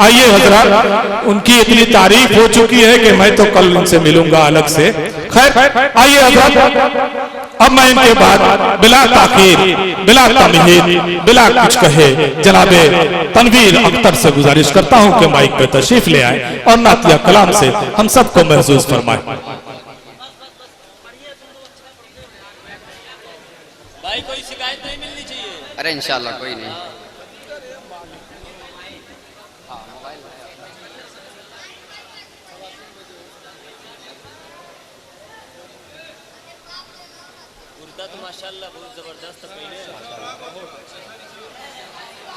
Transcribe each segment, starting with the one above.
آئیے حضرات، ان کی اتنی تعریف ہو چکی ہے کہ میں تو کل ان سے ملوں گا الگ سے. خیر آئیے حضرات، اب میں ان کے بعد بلا تاخیر، بلا تمہید، بلا کچھ کہے جناب تنویر اختر سے گزارش کرتا ہوں کہ مائک پہ تشریف لے آئے اور نعتیہ کلام سے ہم سب کو محظوظ فرمائیں. بھائی کوئی شکایت نہیں ملنی چاہیے. ارے انشاءاللہ کوئی نہیں.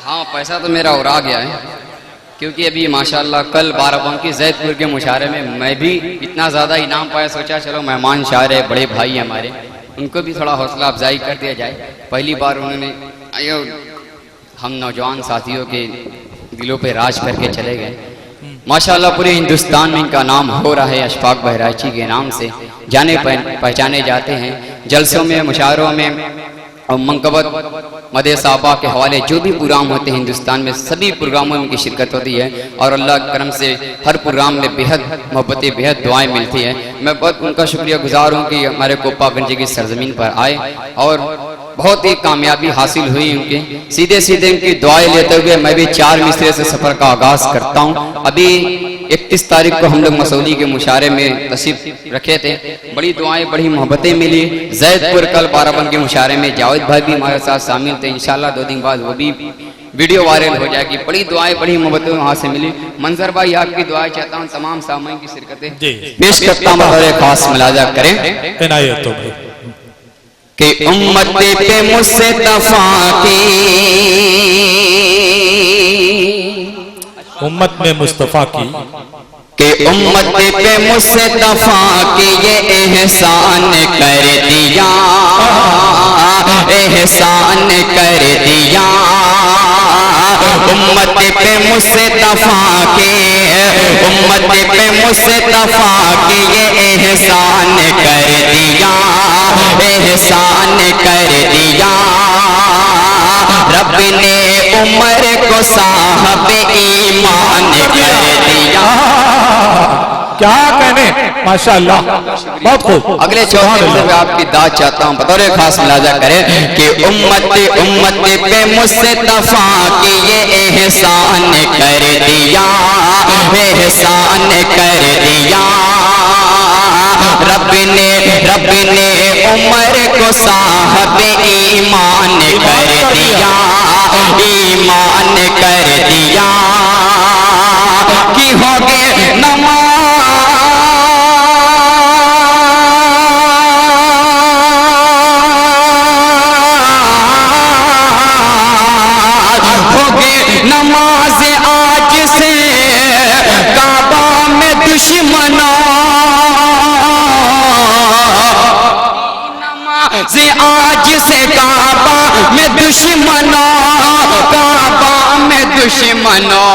ہاں پیسہ تو میرا اور آ گیا ہے، کیونکہ ابھی ماشاءاللہ کل بارہبنکی زید پور کے مشاعرے میں بھی اتنا زیادہ انعام پایا، سوچا چلو مہمان شاعر ہے، بڑے بھائی ہمارے، ان کو بھی تھوڑا حوصلہ افزائی کر دیا جائے. پہلی بار انہوں نے ہم نوجوان ساتھیوں کے دلوں پہ راج کر کے چلے گئے. ماشاءاللہ پورے ہندوستان میں ان کا نام ہو رہا ہے، اشفاق بہرائچی کے نام سے جانے پہچانے جاتے ہیں. جلسوں میں، مشاعروں میں اور منقبت مدح صحابہ کے حوالے جو بھی پروگرام ہوتے ہیں ہندوستان میں، سبھی پروگراموں میں ان کی شرکت ہوتی ہے اور اللہ کے کرم سے ہر پروگرام میں بہت محبتیں، بہت دعائیں ملتی ہیں. میں بہت ان کا شکریہ گزار ہوں کہ ہمارے کوپا گنج کی سرزمین پر آئے اور بہت ہی کامیابی حاصل ہوئی ان کے. سیدھے ان کی دعائیں لیتے ہوئے میں بھی 4 مصرے سے سفر کا آغاز کرتا ہوں. ابھی 31 تاریخ کو ہم لوگ مسعودی کے مشاعرے میں تشریف رکھے تھے، بڑی دعائیں، بڑی محبتیں ملی. زید پور کل بارہبنکی مشاعرے میں جاوید بھائی بھی ہمارے ساتھ شامل تھے. انشاءاللہ 2 دن بعد وہ بھی ویڈیو وائرل ہو جائے گی. بڑی دعائیں، بڑی محبتیں وہاں سے ملی. منظر بھائی آپ کی دعائیں چاہتا ہوں، تمام سامعین کی شرکتیں پیش کرتا ہوں اور ایک خاص ملاحظہ کریں کہ امت پہ مصطفیٰ کی، امت میں مصطفیٰ کی، کہ امت پہ مصطفیٰ کی یہ احسان کر دیا، احسان کر دیا. امت پہ مصطفیٰ کے، امت پہ مصطفیٰ کی یہ احسان کر دیا، احسان کر دیا. رب نے عمر کو صاحب ایمان کر دیا. کیا کہنے، ماشاءاللہ بہت خوب. اگلے چوتھے میں میں آپ کی داد چاہتا ہوں، بطور خاص ملاحظہ کریں کہ امت پہ مصطفیٰ کی یہ احسان کر دیا، احسان کر دیا. رب نے عمر کو صاحب ایمان کر دیا، ایمان کر دیا. کی ہوگے نماز نماز آج سے کعبہ میں دشمنوں، نماز آج سے کعبہ میں دشمنوں، کعبہ میں دشمنوں،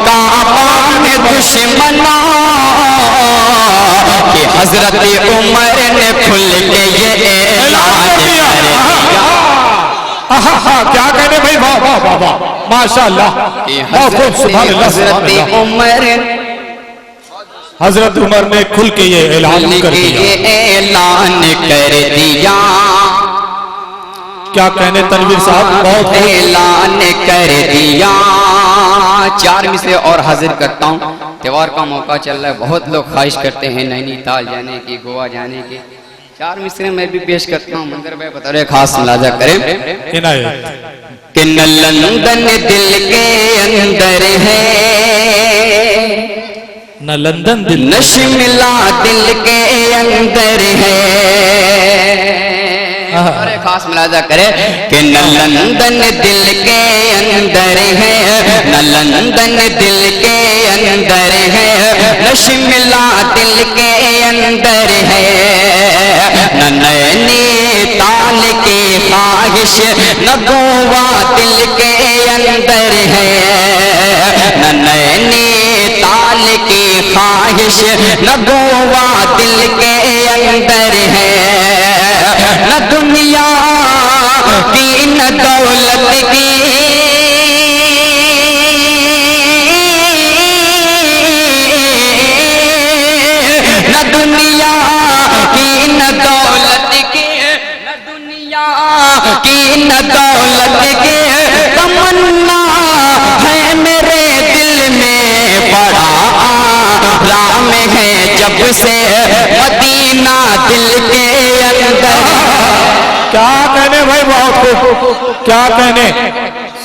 کعبہ میں دشمنوں. کہ حضرت عمر نے کھل کے یہ اعلان کر دیا. کیا کہنے بھائی، واہ واہ واہ واہ، ماشاءاللہ بہت خوب، سبحان اللہ سبحان اللہ. حضرت عمر نے کھل کے یہ اعلان کر دیا، اعلان کر دیا. کیا کہنے تنویر صاحب، بہت اعلان کر دیا. 4 مصرے اور حاضر کرتا ہوں. تہوار کا موقع چل رہا ہے، بہت لوگ خواہش کرتے ہیں نینی تال جانے کی، گوا جانے کی. 4 مصرے میں بھی پیش کرتا ہوں. منظر بھائی بطور خاص ملاحظہ کریں کہ نہ لندن دل کے اندر ہے، نہ لندن دل، نہ شملہ دل کے اندر ہے. اور ایک خاص ملاحظہ کرے کہ نہ لندن دل کے اندر ہے، نہ لندن دل کے اندر ہے، نہ شملہ دل کے اندر ہے، نہ نینی تال کی خواہش، نہ گوا دل کے اندر ہے، نہ نینی تال کی خواہش، نہ گوا دل کے اندر ہے. نہ دنیا کی نہ دولت کی، کی نہ دولت کے تمنا ہے میرے دل میں بڑا آرام ہے جب سے مدینہ دل کے اندر. کیا کہنے بھائی، بہت خوب، کیا کہنے.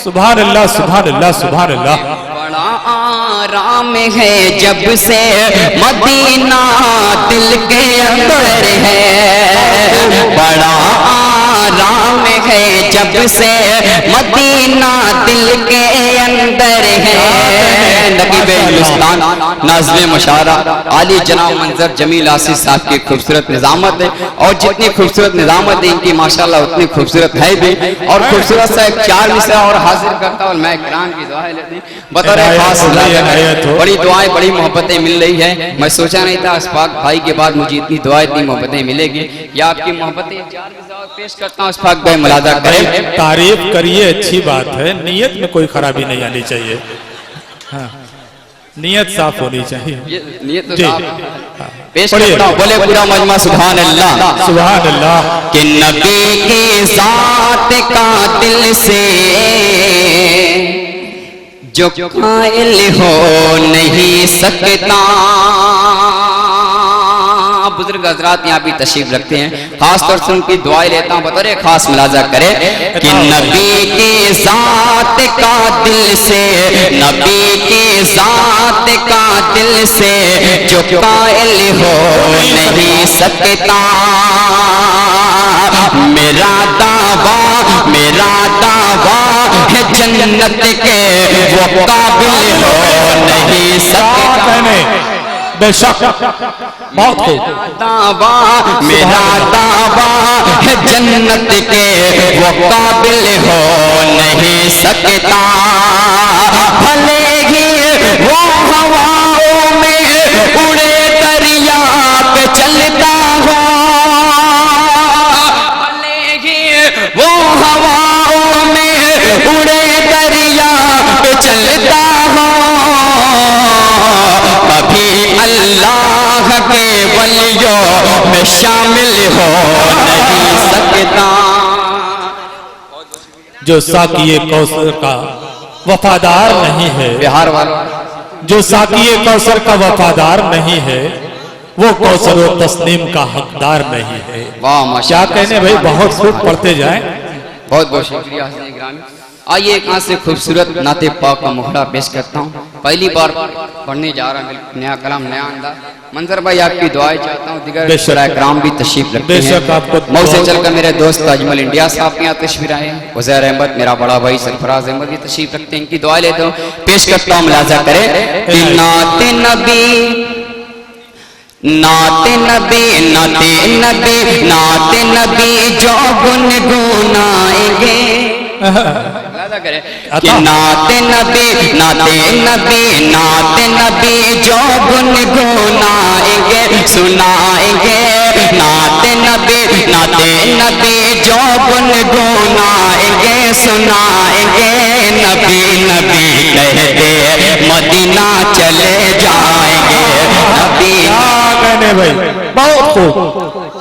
سبحان اللہ سبحان اللہ سبحان اللہ. بڑا آرام ہے جب سے مدینہ دل کے اندر ہے. بڑا آرام ہے جب سے مدینہ دل کے اندر ہے. نقیب ہندوستان ناظم مشاعرہ عالی جناب منظر جمیل آصف صاحب کی خوبصورت نظامت ہے، اور جتنی خوبصورت نظامت ہے ان کی ماشاءاللہ اتنی خوبصورت ہے بھی. اور خوبصورت سا ایک 4 مصرع اور حاضر کرتا ہوں میں کرام کی دعائیں لیتے ہیں بطور خاص. بڑی دعائیں بڑی محبتیں مل رہی ہے. میں سوچا نہیں تھا اسفاق بھائی کے بعد مجھے اتنی دعائیں اتنی محبتیں ملے گی. یا آپ کی محبتیں 4 مصرع پیش کرتا ہوں اسفاق بھائی ملاحظہ کریں. تعریف کریے، اچھی بات ہے، نیت میں کوئی خرابی نہیں آنی چاہیے. ہاں نیت صاف ہونی چاہیے. نیت تو جی صاف پیش کرتا ہوں. بولے پورا مجمع سبحان اللہ سبحان اللہ. کہ نبی کی ذات کا دل سے جو قائل ہو نہیں سکتا. بزرگ حضرات یہاں بھی تشریف رکھتے ہیں، خاص طور سے ان کی دعائیں لیتا ہوں بطور خاص ملاحظہ کرے کہ نبی کی ذات کا دل سے، نبی کی ذات کا دل سے جو قائل ہو نہیں سکتا. میرا دعویٰ ہے جنت کے وہ قابل ہو نہیں سکتا. بے شک بہت خوب. میرا دعویٰ ہے جنت کے وہ قابل ہو نہیں سکتا. بھلے ہی وہ ہواؤں میں اڑے دریا پہ چلتا ہو، بھلے ہی وہ ہواؤں میں اڑے دریا پہ چلتا ہو، کبھی اللہ کے ولیوں میں شامل ہو نہیں سکتا. جو ساقی کوثر کا وفادار نہیں ہے، بہار والوں جو ساقی کوثر کا وفادار نہیں ہے وہ کوثر و تسنیم کا حقدار نہیں ہے. واہ ماشاء کیا کہنے بھائی، بہت خوب پڑھتے جائیں. بہت بہت شکریہ حضرت گرامی. آئیے ایک ہاتھ سے خوبصورت نعت پاک کا مہرہ پیش کرتا ہوں. پہلی بار پڑھنے جا رہا ہوں، نیا کلام نیا انداز. منظر بھائی آپ کی دعائیں چاہتا ہوں. دیگر شرائع کرام بھی تشریف رکھتے ہیں. مئو سے چل کر میرے دوست اجمل انڈیا صاحب کے یہاں تشریف آئے ہیں. عزیر احمد میرا بڑا بھائی سرفراز احمد بھی تشریف رکھتے ہیں. ان کی دعائیں لیتا ہوں پیش کرتا ہوں. ملاحظہ کریں کہ نعت نبی نعت نبی نعت نبی نعت نبی جو گنگنائیں گے. کہ نعت نبی نعت نبی نعت نبی جو گنگنائیں گے سنائیں گے. نعت نبی نعت نبی جو گنگنائیں گے سنائیں گے. نبی نبی کہتے مدینہ چلے جائیں گے. نبی کہنے بھائی بہت خوب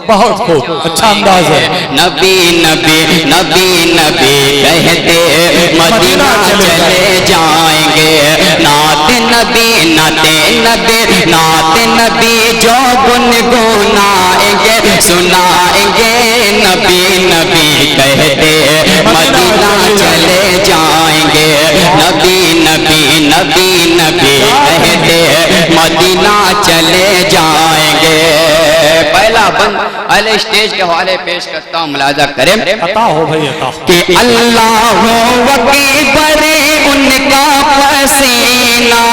بہت خوب، اچھا انداز ہے. نبی نبی نبی نبی کہتے مدینہ چلے جائیں گے. نعت نبی نعت نبی نعت نبی جو گنگنائیں گے سنائیں گے. نبی نبی کہتے مدینہ چلے جائیں گے. نبی نبی نبی نبی کہتے مدینہ چلے جائیں گے. پہلا بند اہل اسٹیج کے حوالے پیش کرتا ہوں. ملاحظہ کریں عطا ہو بھائی عطا ہو. کہ اللہ اکبر ان کا پسینہ.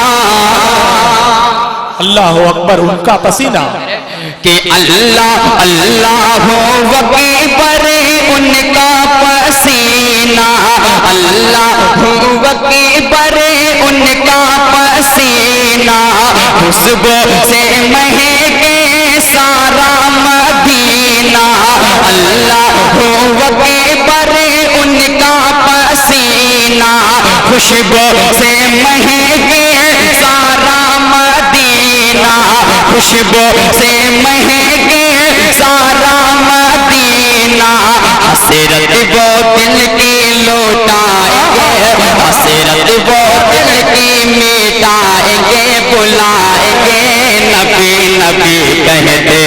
اللہ اکبر ان کا پسینہ. کہ اللہ اکبر ان کا پسینہ. اللہ اکبر ان کا پسینہ. خوشبو سے مہکے سارا مدینہ. اللہ اکبر ان کا پسینہ. خوشبو سے مہکے سارا مدینہ. خوشبو سے مہکے سارا مدینہ. ہنس حسرت وہ دل کی لوٹائیں گے حسرت وہ دل کی مٹائیں گے بلائیں گے نبی نبی کہتے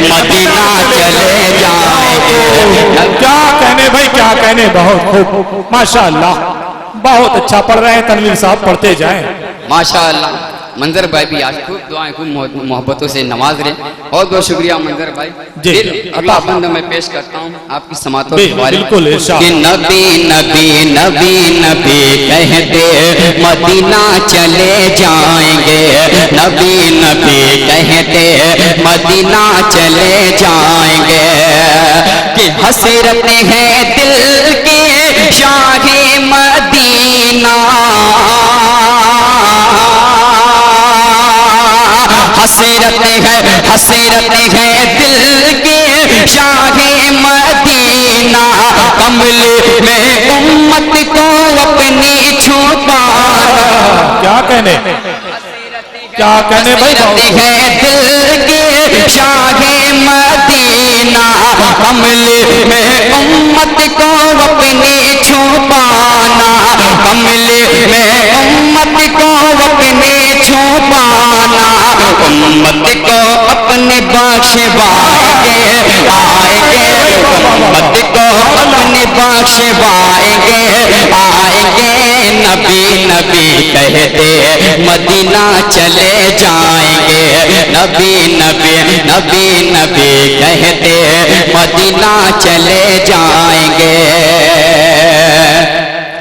مدینہ چلے جائیں گے کیا کہنے بھائی کیا کہنے بہت خوب ماشاءاللہ بہت اچھا پڑھ رہے ہیں تنویر صاحب پڑھتے جائیں ماشاءاللہ منظر بھائی بھی آج خوب دعائیں خوب محبتوں سے نواز رہے بہت بہت شکریہ منظر بھائی جی اگلا بند میں پیش کرتا ہوں آپ کی سماعتوں کے بارے میں بالکل ارشاد کہ نبی نبی نبی نبی کہتے مدینہ چلے جائیں گے نبی نبی کہتے مدینہ چلے جائیں گے کہ حسرت ہے دل کی شاہ مدینہ حسرت ہے دل کی شاہ مدینہ کمل میں امت کو اپنی چھپانا کیا کہنے بھائی حسرت ہے دل کی شاہ مدینہ کمل میں امت کو اپنی چھپانا کمل میں امت کو اپنی چھپانا امت کو اپنے بخشوائیں گے آئیں گے امت کو اپنے بخشوائیں گے آئیں گے نبی نبی کہتے مدینہ چلے جائیں گے نبی نبی نبی نبی کہتے مدینہ چلے جائیں گے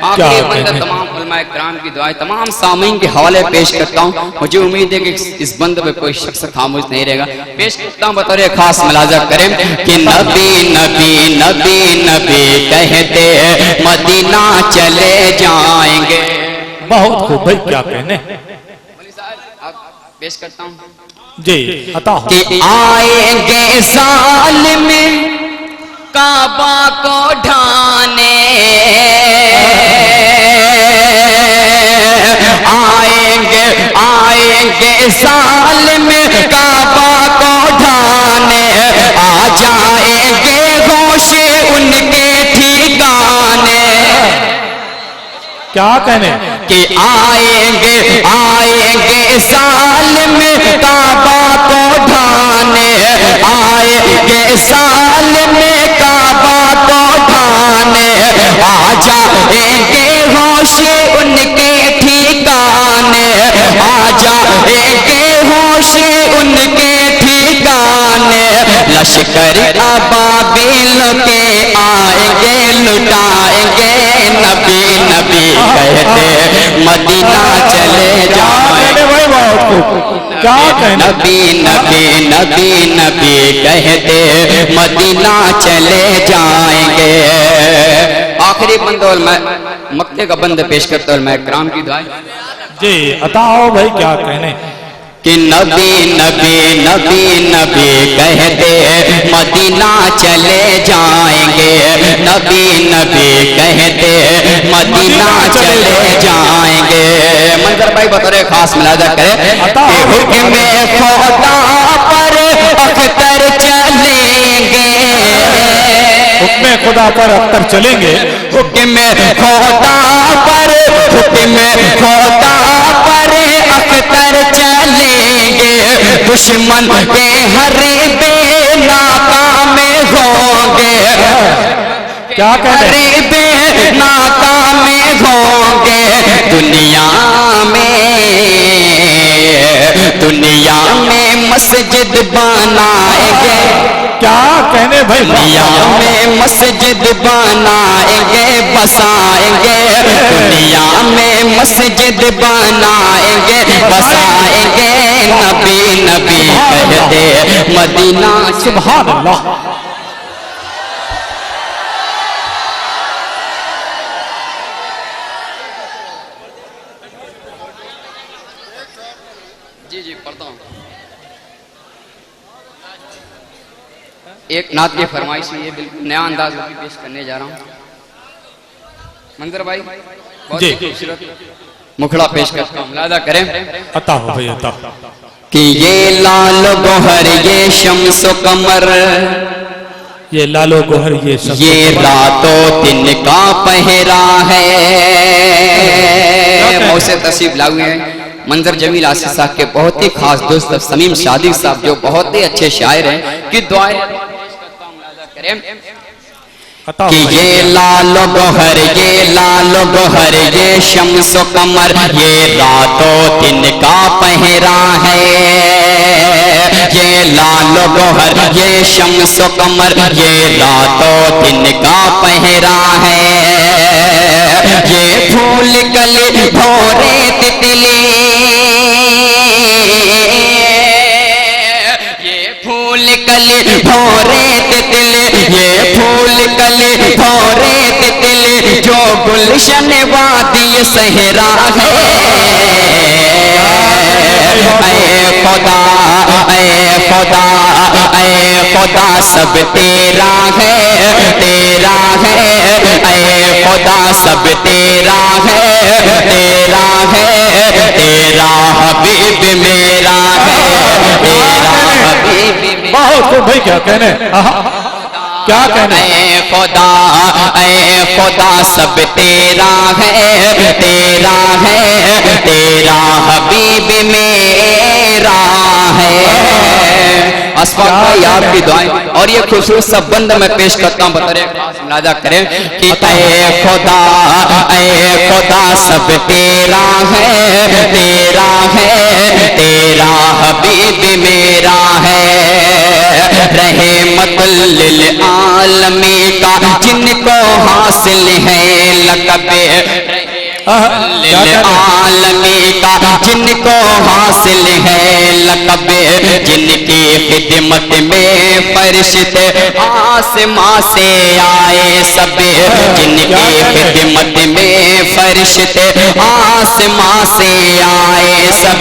آخری بندہ تمام علماء کرام کی دعائیں تمام سامعین کے حوالے پیش کرتا ہوں مجھے امید ہے کہ اس بند پہ کوئی شخص خاموش نہیں رہے گا پیش کرتا ہوں بطور خاص ملاحظہ کریں کہ نبی نبی نبی نبی کہتے مدینہ چلے جائیں گے بہت خوب بھائی کیا کہنے پیش کرتا ہوں جی عطا ہو کہ آئیں گے سال میں کعبہ کو ڈھانے آئیں گے سال میں کعبہ کو ڈھانے آ جائیں گے ہوش ان کے ٹھکانے کیا کہنے کہ آئیں گے سال میں کعبہ کو ڈھانے آئیں گے سال میں کعبہ کو ڈھانے آ جائیں گے ہوش ان کے ٹھکانے آ جائیں گے ہوش ان کے ٹھکانے لشکر ابابیل کے آئیں گے لٹائیں گے نبی نبی کہتے مدینہ چلے جائیں کیا کہنے نبی نبی نبی نبی کہتے مدینہ چلے جائیں گے آخری بند اور میں مکتے کا بند پیش کرتا ہوں میں کرام کی دعائیں جی عطا ہو بھائی کیا کہنے کہ نبی نبی نبی نبی کہتے مدینہ چلے جائیں گے نبی نبی کہتے مدینہ چلے جائیں گے منظر بھائی بطور خاص ملاحظہ کرے کہ حکم خدا پر اختر چلیں گے حکم خدا پر اختر چلیں گے حکم خدا پر اختر چلیں گے دشمن کے ہر بے ناکام ہوں گے کیا کہنے ہر بے ناکام ہوں گے دنیا میں مسجد بنائیں گے کیا کہنے بھائی دنیا میں مسجد بنائیں گے بسائیں گے دنیا میں مسجد بنائیں گے بسائیں گے نبی نبی کہتے مدینہ سبحان اللہ جی پڑھتا ہوں ایک نعت کی فرمائش ہے یہ بالکل نیا انداز میں پیش کرنے جا رہا ہوں منظر بھائی بہت جی خوبصورت مکھڑا پیش کرتا ہوں ملاحظہ کریں عطا ہو بھائی عطا کہ یہ لال گوہر یہ شمس و قمر یہ لالو گوہر یہ شمس یہ راتوں دن کا پہرا ہے. موسیقی تصویب لاؤ ہیں منظر جمیل آصف صاحب کے بہت ہی خاص دوست سمیم شادی صاحب جو بہت ہی اچھے شاعر ہیں کہ دعائیں کہ یہ لال و گوہر یہ لال و گوہر یہ شمس و قمر یہ راتوں دن کا پہرا ہے. یہ لال و گوہر یہ شمس و قمر یہ راتوں دن کا پہرا ہے. یہ پھول کلی بھورے تتلی یہ پھول کلی بھورے تتلی یہ پھول کلی بھورے تتلی جو گلشن وادی صحرا ہے. اے خدا اے خدا اے خدا سب تیرا ہے تیرا ہے. اے خدا سب تیرا ہے تیرا ہے. تیرا حبیب میرا ہے تیرا حبیب میرا. بہت خوب بھائی کیا کہنے کیا کہنے. اے خدا سب تیرا ہے تیرا ہے. تیرا حبیب میرا ہے. اسفاق بھائی آپ کی دعائیں اور یہ خوبصورت سا بند میں پیش کرتا ہوں بطور ملاحظہ کریں کہ اے خدا سب تیرا ہے تیرا ہے. تیرا حبیب میرا ہے. رحمت للعالمین کا جن کو حاصل ہے لقب للعالمین کا جن کو حاصل ہے لقب. جن کی خدمت میں فرشتے آسمان سے آئے سب. جن کی خدمت میں فرشتے آسمان سے آئے سب.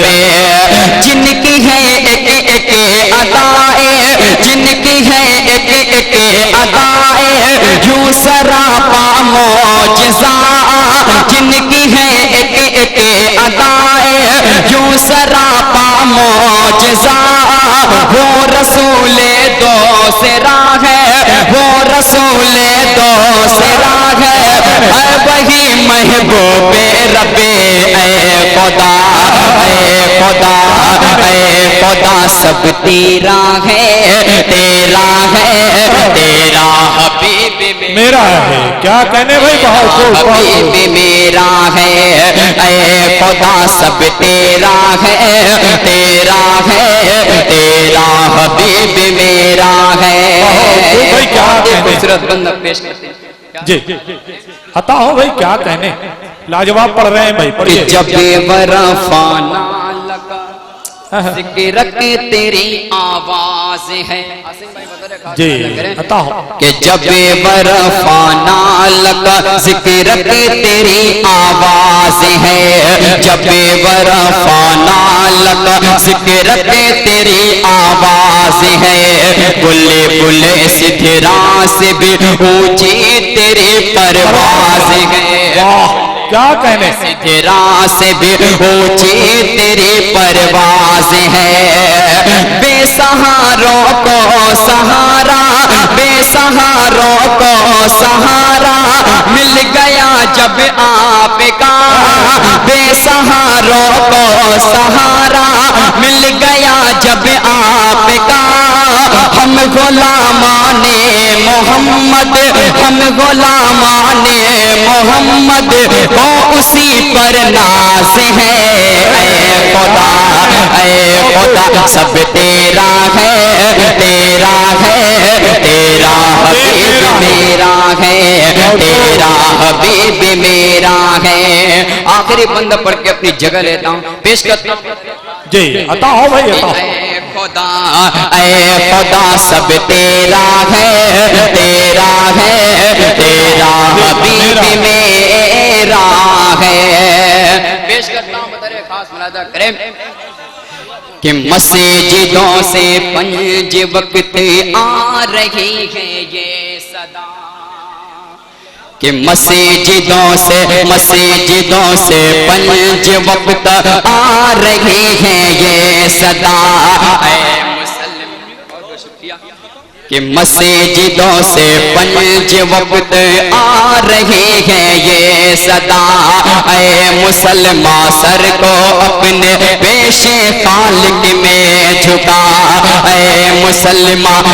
جن کی ہے ایک ایک ادائے جن کی ہے ایک ایک ادائے یوں سراپا معجزہ. جن کی ہے ایک ایک ادائے یوں سراپا معجزہ. وہ رسول دو سرا ہے وہ رسول دو سرا ہے. وہی محبوب رب. اے خدا اے خدا اے خدا سب تیرا ہے تیرا ہے. تیرا حبیب میرا ہے. کیا کہنے بھائی بہت خوب حبیب میرا ہے. اے خدا سب تیرا ہے تیرا ہے. تیرا حبیب میرا ہے. بھائی کیا کہنے خوبصورت بندہ پیش کرتے ہیں جی عطا ہو بھائی کیا کہنے. لاجواب پڑھ رہے ہیں بھائی پڑھیے. جب برفانا لگا ذکر کی تیری آواز ہے. جی عطا ہو کہ جب برفانا لگا ذکر کی تیری آواز ہے. جب برفانا لگا ذکر کی تیری آواز ہے. بلے بلے سدھرا سے بھی اونچی تیری پرواز ہے. کیا کہنے. سدھرا سے بھی اونچی تیری پرواز ہے. بے سہاروں کو سہارا بے سہاروں کو سہارا مل گیا جب آپ کا. بے سہاروں کو سہارا مل گیا جب آپ کا. ہم غلامان محمد ہم غلامان محمد وہ اسی پر ناز ہے. اے خدا سب تیرا ہے تیرا ہے. تیرا حبیب میرا ہے تیرا حبیب میرا ہے. آخری بند پڑھ کے اپنی جگہ لیتا ہوں پیش کرتا ہوں. جی عطا ہو بھائی عطا ہو. اے خدا سب تیرا ہے تیرا ہے. تیرا حبیب میرا ہے. پیش کرتا ہوں بطور خاص ملاحظہ کریں کہ مسجدوں سے پنج وقت آ رہی ہے یہ صدا. کہ مسجدوں سے پنج وقت آ رہی ہے یہ صدا. اے مسلم بہت بہت شکریہ. کہ مسجدوں سے پنج وقت آ رہی ہے یہ صدا، اے مسلمان سر کو اپنے پیش خالق میں جھکا، اے مسلمان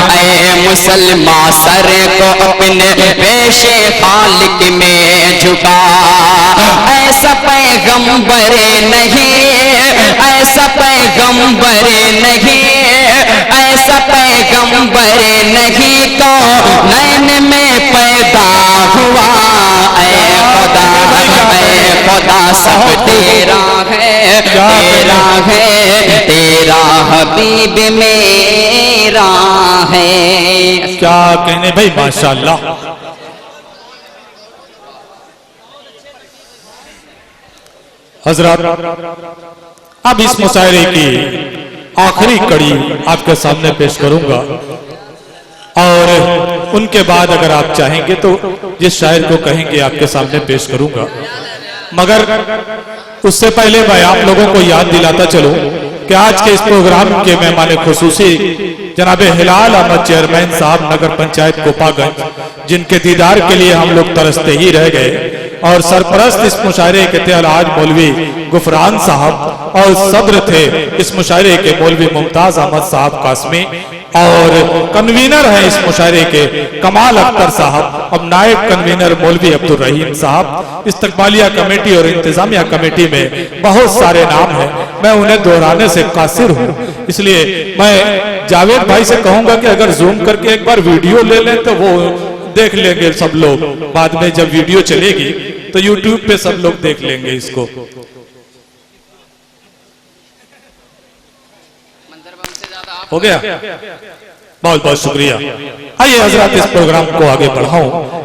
سر کو اپنے پیش خالق میں جھکا، ایسا پیغمبر نہیں، ایسا پیغمبر نہیں، ایسا پیغمبر نہیں تو نین میں پیدا ہوا، اے خدا سب تیرا ہے، تیرا ہے، تیرا حبیب میرا ہے۔ کیا کہنے بھائی، ماشاءاللہ۔ حضرات اب اس مشاعرے کی آخری کڑی آپ کے سامنے پیش کروں گا، اور ان کے بعد اگر آپ چاہیں گے تو جس شاعر کو کہیں گے آپ کے سامنے پیش کروں گا، مگر اس سے پہلے میں آپ لوگوں کو یاد دلاتا چلوں کہ آج کے اس پروگرام کے مہمان خصوصی جناب ہلال احمد چیئرمین صاحب نگر پنچایت کوپا گنج، جن کے دیدار کے لیے ہم لوگ ترستے ہی رہ گئے، اور سرپرست اس مشاعرے کے تھے الحاج مولوی غفران صاحب، اور صدر تھے اس مشاعرے کے مولوی ممتاز احمد صاحب قاسمی، اور کنوینر ہیں اس مشاعرے کے کمال اختر صاحب، اب نائب کنوینر مولوی عبد الرحیم صاحب۔ استقبالیہ کمیٹی اور انتظامیہ کمیٹی میں بہت سارے نام ہیں، میں انہیں دہرانے سے قاصر ہوں، اس لیے میں جاوید بھائی سے کہوں گا کہ اگر زوم کر کے ایک بار ویڈیو لے لیں تو وہ دیکھ لیں گے سب لوگ، بعد میں جب ویڈیو چلے گی تو یوٹیوب پہ سب لوگ دیکھ لیں گے اس کو۔ ہو گیا، بہت بہت شکریہ۔ آئیے حضرات اس پروگرام کو آگے بڑھاؤں